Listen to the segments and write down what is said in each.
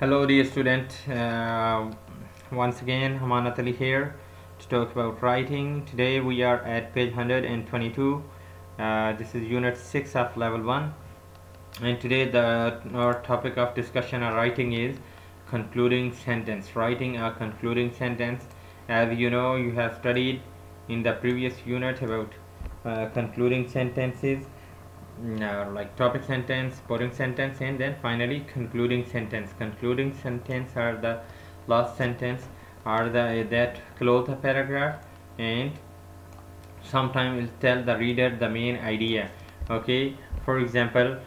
Hello, dear student. Once again, Hamanat Ali here to talk about writing. Today we are at page 122. This is Unit 6 of Level 1. And today our topic of discussion or writing is concluding sentence. Writing a concluding sentence. As you know, you have studied in the previous unit about concluding sentences, like topic sentence, supporting sentence, and then finally concluding sentence. Concluding sentence are the last sentence, are the that close the paragraph, and sometimes will tell the reader the main idea. Okay, for example,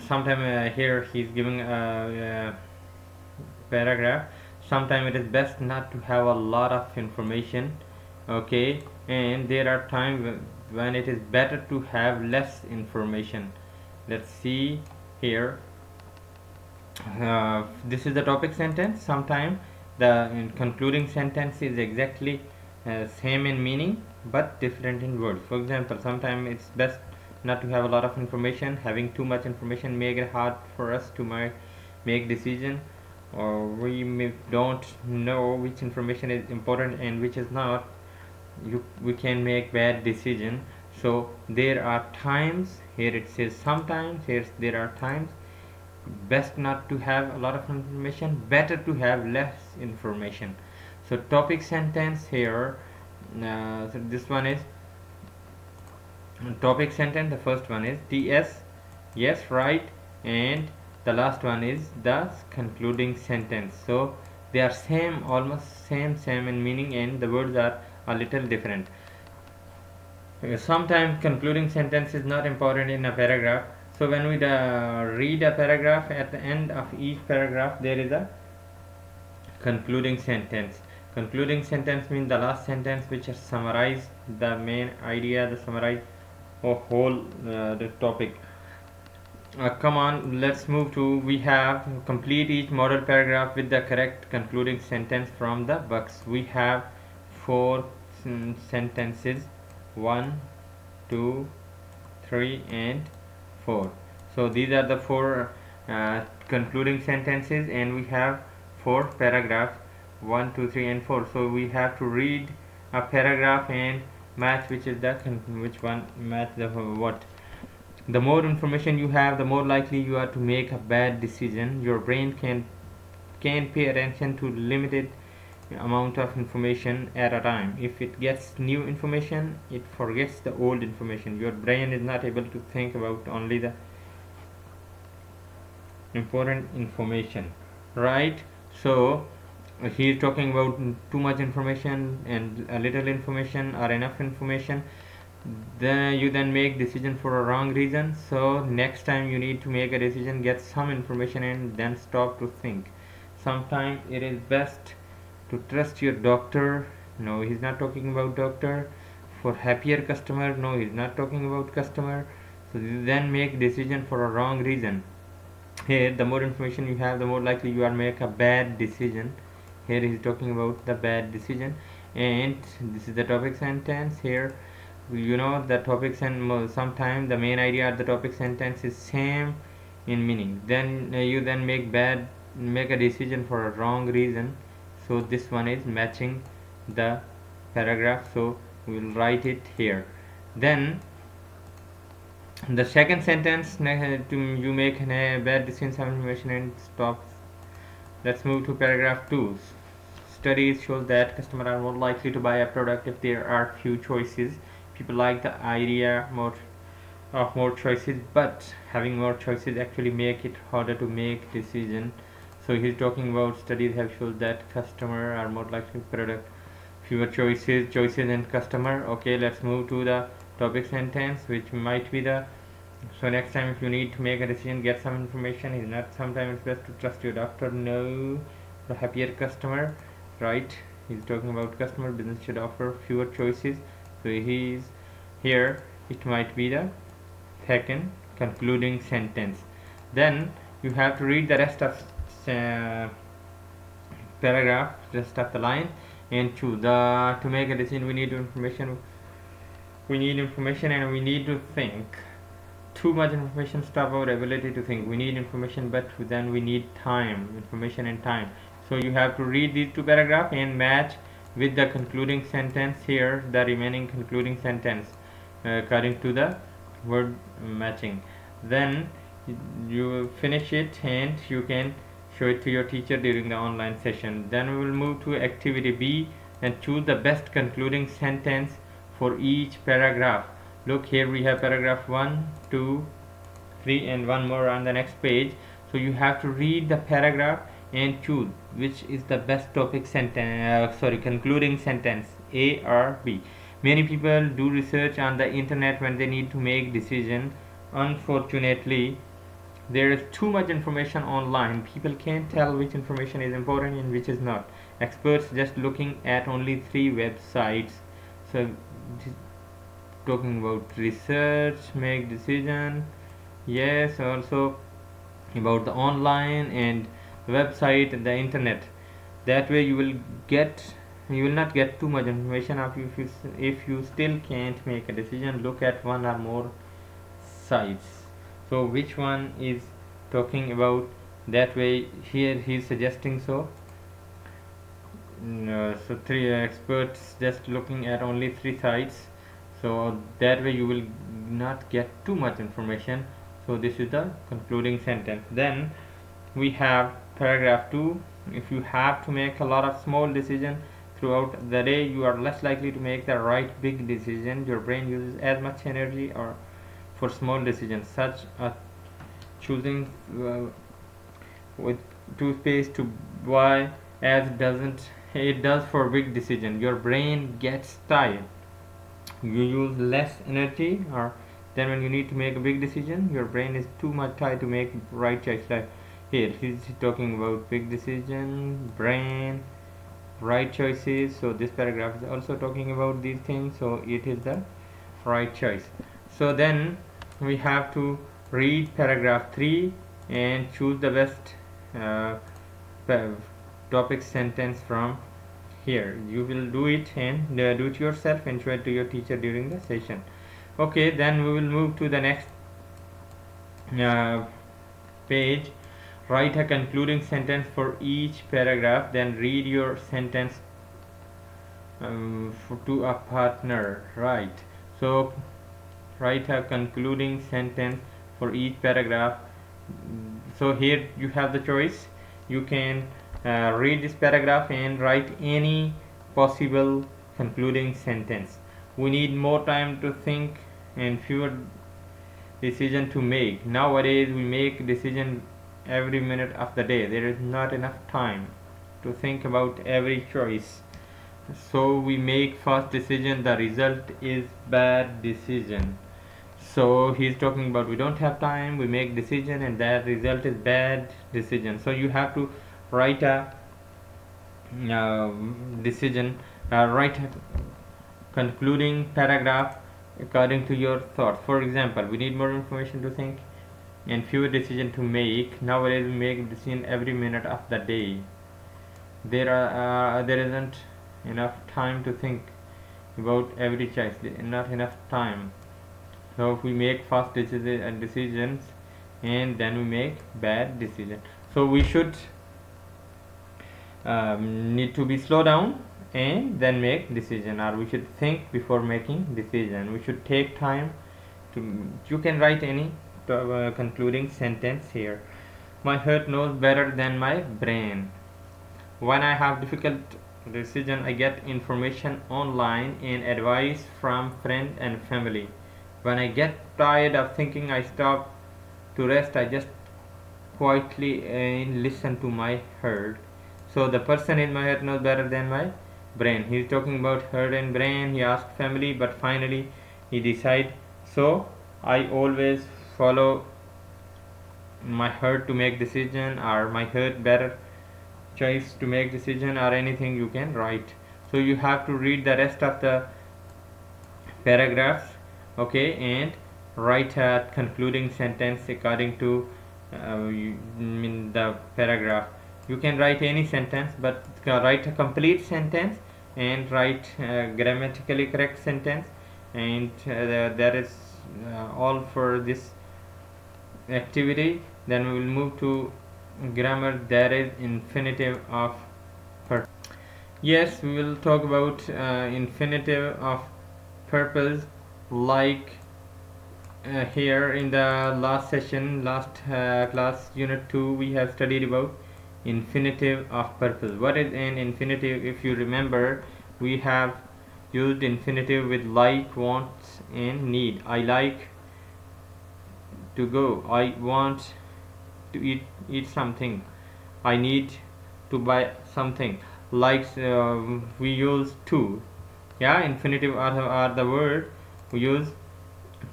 sometime here he's giving a paragraph. Sometimes it is best not to have a lot of information. Okay, and there are times when it is better to have less information. Let's see here. This is the topic sentence. Sometimes the concluding sentence is exactly same in meaning but different in words. For example, sometimes it's best not to have a lot of information. Having too much information make it hard for us to make decision, or we don't know which information is important and which is not. We can make bad decision. So there are times, here it says sometimes, here there are times best not to have a lot of information, better to have less information. So topic sentence here, so this one is topic sentence. The first one is ts, yes, right, and the last one is the concluding sentence. So they are same, almost same in meaning, and the words are a little different. Sometimes concluding sentence is not important in a paragraph. So when we read a paragraph, at the end of each paragraph there is a concluding sentence. Concluding sentence means the last sentence which has summarized the main idea, the summarize of whole the topic. Come on, let's move to, we have complete each model paragraph with the correct concluding sentence from the box. We have four sentences, 1, 2, 3 and 4. So these are the four concluding sentences, and we have four paragraphs, 1, 2, 3 and 4. So we have to read a paragraph and match which is the which one match the what. The more information you have, the more likely you are to make a bad decision. Your brain can pay attention to limited amount of information at a time. If it gets new information, it forgets the old information. Your brain is not able to think about only the important information, right? So he is talking about too much information and a little information or enough information. Then you make decision for a wrong reason. So next time you need to make a decision, get some information and then stop to think. Sometimes it is best to trust your doctor. No, he's not talking about doctor. For happier customer, no, he's not talking about customer. So then make decision for a wrong reason. Here the more information you have, the more likely you are make a bad decision. Here he's talking about the bad decision, and this is the topic sentence. Here you know the topics, and sometimes the main idea of the topic sentence is same in meaning. Then you make a decision for a wrong reason. So this one is matching the paragraph, so we will write it here. Then the second sentence, you make a bad decision, some information and stop. Let's move to paragraph 2. Studies show that customers are more likely to buy a product if there are few choices. People like the idea of more choices, but having more choices actually make it harder to make decision. So he's talking about studies have shown that customers are more likely to product fewer choices and customer. Okay, let's move to the topic sentence, which might be the, so next time if you need to make a decision, get some information. Is not sometimes it's best to trust your doctor. No, the happier customer, right? He's talking about customer. Business should offer fewer choices. So he's here, it might be the second concluding sentence. Then you have to read the rest of paragraph, rest of the line, and choose the, to make a decision we need information and we need to think. too much information stop our ability to think. We need information, but then we need time, information and time. So you have to read these two paragraphs and match with the concluding sentence here, the remaining concluding sentence according to the word matching. Then you finish it and you can show it to your teacher during the online session. Then we will move to activity B and choose the best concluding sentence for each paragraph. Look, here we have paragraph 1, 2, 3 and one more on the next page. So you have to read the paragraph and choose which is the best topic sentence, concluding sentence, A or B. Many people do research on the internet when they need to make decision. Unfortunately, there is too much information online. People can't tell which information is important and which is not. Experts just looking at only 3 websites. So talking about research, make decision, yes, also about the online and website and the internet. That way you will not get too much information. If you still can't make a decision, look at one or more sites. So which one is talking about? That way here he is suggesting so. So 3 experts just looking at only 3 sites. So that way you will not get too much information. So this is the concluding sentence. Then we have paragraph 2. If you have to make a lot of small decisions throughout the day, you are less likely to make the right big decision. Your brain uses as much energy or for small decisions such as choosing with toothpaste to buy as it does for big decision. Your brain gets tired, you use less energy, or then when you need to make a big decision, your brain is too much tired to make right choice. Like here he's talking about big decision, brain, right choices. So this paragraph is also talking about these things, so it is the right choice. So then we have to read paragraph 3 and choose the best uh, topic sentence from here. You will do it and do it yourself and show it to your teacher during the session. Okay, then we will move to the next page. Write a concluding sentence for each paragraph, then read your sentence to a partner. Right, so write a concluding sentence for each paragraph. So here you have the choice. You can read this paragraph and write any possible concluding sentence. We need more time to think and fewer decision to make. Nowadays we make decision every minute of the day. There is not enough time to think about every choice, so we make fast decision. The result is bad decision. So he's talking about we don't have time, we make decision, and that result is bad decision. So you have to write a decision, write a concluding paragraph according to your thoughts. For example, we need more information to think and fewer decision to make. Nowadays we make decision every minute of the day. There isn't enough time to think about every choice, not enough time. So if we make fast decisions and then we make bad decisions. So we should need to be slow down and then make decision, or we should think before making decision. We should take time to. You can write any concluding sentence here. My heart knows better than my brain. When I have difficult decision, I get information online and advice from friends and family. When I get tired of thinking, I stop to rest. I just quietly listen to my heart. So the person in my head knows better than my brain. He is talking about heart and brain. He asked family, but finally he decide. So I always follow my heart to make decision, or my heart better choice to make decision, or anything you can write. So you have to read the rest of the paragraphs, okay, and write a concluding sentence according to the paragraph. You can write any sentence, but write a complete sentence and write grammatically correct sentence, and that is all for this activity. Then we will move to grammar, there is infinitive of purpose. Yes, we will talk about infinitive of purpose, like here in the last session, last class, unit 2, we have studied about infinitive of purpose. What is an infinitive? If you remember, we have used infinitive with like, wants and need. I like to go, I want to eat something, I need to buy something. Like we use to. Yeah, infinitive are the word we use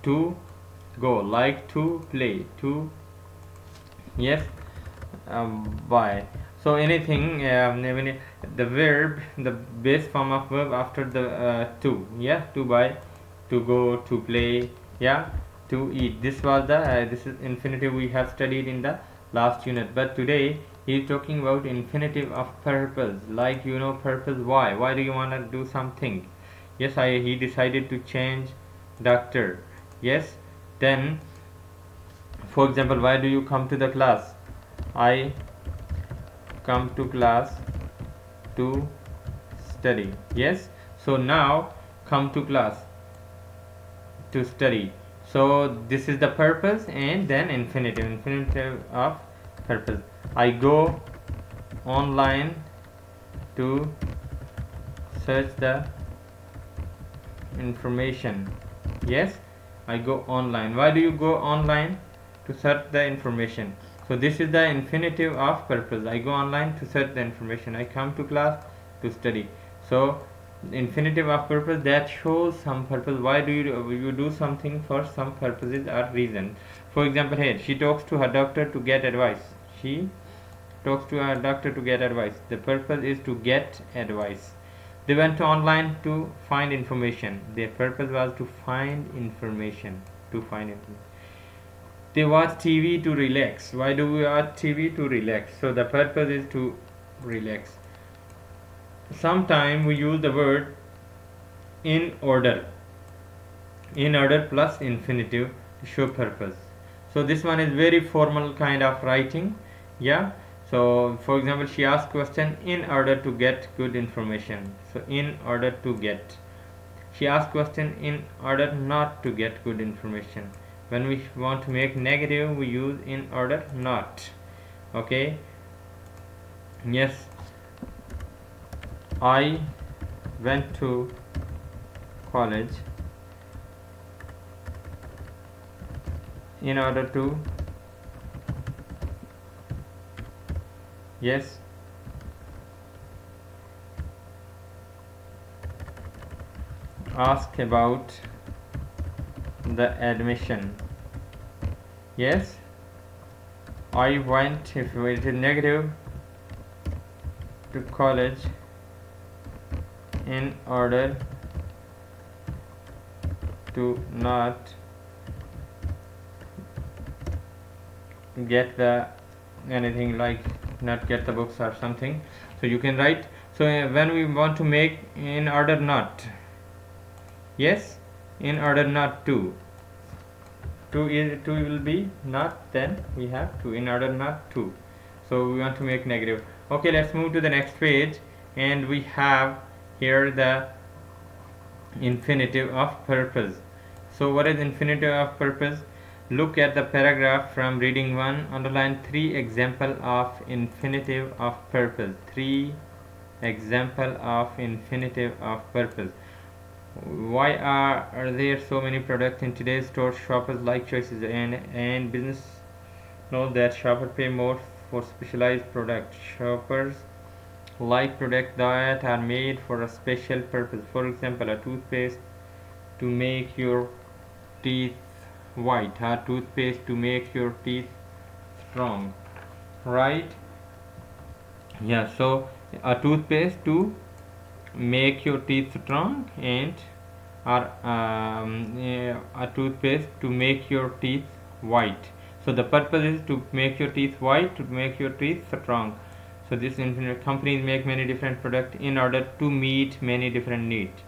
to go, like to play, to, yes, buy. So anything, the verb, the base form of verb after the to, yeah, to buy, to go, to play, yeah, to eat. This was the this is infinitive we have studied in the last unit. But today he is talking about infinitive of purpose. Like, purpose. Why do you want to do something? Yes, he decided to change doctor. Yes, then for example, why do you come to the class? I come to class to study. Yes, so now come to class to study. So this is the purpose, and then infinitive of purpose. I go online to search the information. Yes, I go online. Why do you go online? To search the information. So this is the infinitive of purpose. I go online to search the information. I come to class to study. So infinitive of purpose, that shows some purpose. Why do you do something for some purposes or reason? For example, here she talks to her doctor to get advice. She talks to her doctor to get advice. The purpose is to get advice. They went online to find information. Their purpose was to find information. To find information. They watch TV to relax. Why do we watch TV? To relax. So the purpose is to relax. Sometimes we use the word in order. In order plus infinitive to show purpose. So this one is very formal kind of writing. Yeah. So for example, she asked question in order to get good information. So in order to get. She asked question in order not to get good information. When we want to make negative, we use in order not. Okay. Yes, I went to college in order to, yes, ask about the admission. Yes, I went, if it is negative, to college in order to not get the anything, like not get the books or something. So you can write. So when we want to make in order not, yes, in order not to will be not, then we have to, in order not to. So we want to make negative. Okay, let's move to the next page, and we have here the infinitive of purpose. So what is infinitive of purpose? Look at the paragraph from reading 1. Underline 3 example of infinitive of purpose. 3 example of infinitive of purpose. Why are there so many products in today's store? Shoppers like choices, and business know that shoppers pay more for specialized products. Shoppers like products that are made for a special purpose. For example, a toothpaste to make your teeth white, a toothpaste to make your teeth strong, right? Yeah, so a toothpaste to make your teeth strong, and or a toothpaste to make your teeth white. So the purpose is to make your teeth white, to make your teeth strong. So this infinite companies make many different products in order to meet many different needs.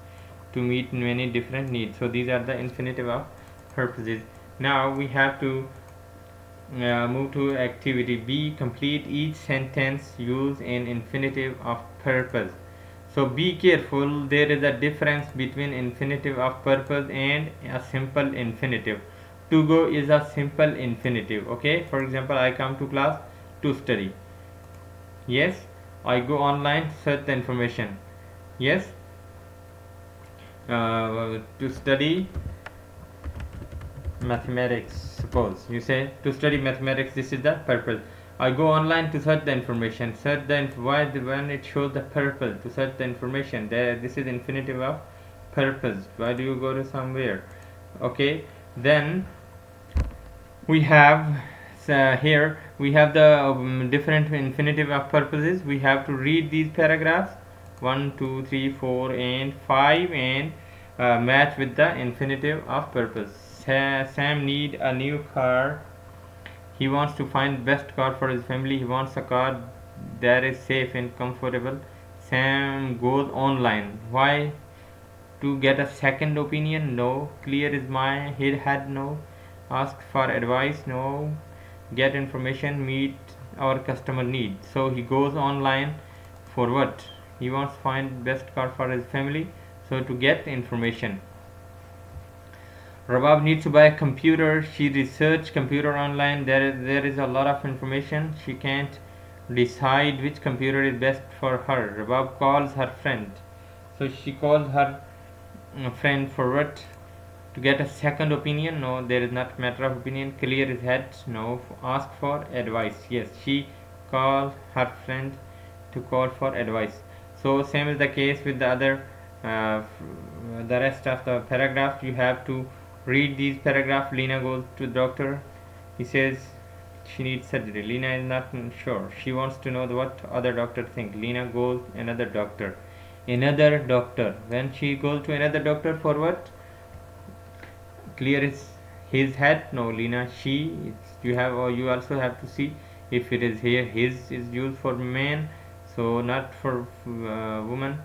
To meet many different needs. So these are the infinitive of purposes. Now we have to Move to activity B. Complete each sentence. Use an infinitive of purpose. So be careful, there is a difference between infinitive of purpose and a simple infinitive. To go is a simple infinitive. Okay, for example, I come to class to study. Yes, I go online to search the information. Yes, to study mathematics. Suppose you say to study mathematics, this is the purpose. I go online to search the information. Search the why when it shows the purpose to search the information. There, this is infinitive of purpose. Why do you go to somewhere? Okay, then we have here we have the different infinitive of purposes. We have to read these paragraphs 1 2 3 4 and 5 and match with the infinitive of purpose. Sam need a new car. He wants to find best car for his family. He wants a car that is safe and comfortable. Sam goes online. Why? To get a second opinion? No. Clear is my head? No. Ask for advice? No. Get information? Meet our customer need. So he goes online for what? He wants to find best car for his family. So to get information. Rabab needs to buy a computer. She researched computer online. There is a lot of information. She can't decide which computer is best for her. Rabab calls her friend. So she calls her friend for what? To get a second opinion? No, there is not matter of opinion. Clear his head? No. Ask for advice? Yes, she calls her friend to call for advice. So same is the case with the other the rest of the paragraph. You have to read these paragraph. Lena goes to the doctor. He says she needs surgery. Lena is not sure. She wants to know what other doctor think. Lena goes another doctor. Another doctor. When she goes to another doctor for what? Clear is his head? No, Lena. She. You have or you also have to see if it is here. His is used for man, so not for woman.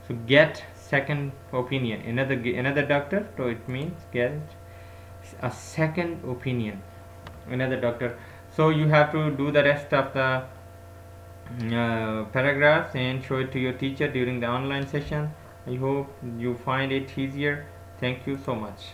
So get second opinion. Another doctor. So it means get a second opinion. Another doctor. So you have to do the rest of the paragraphs and show it to your teacher during the online session. I hope you find it easier. Thank you so much.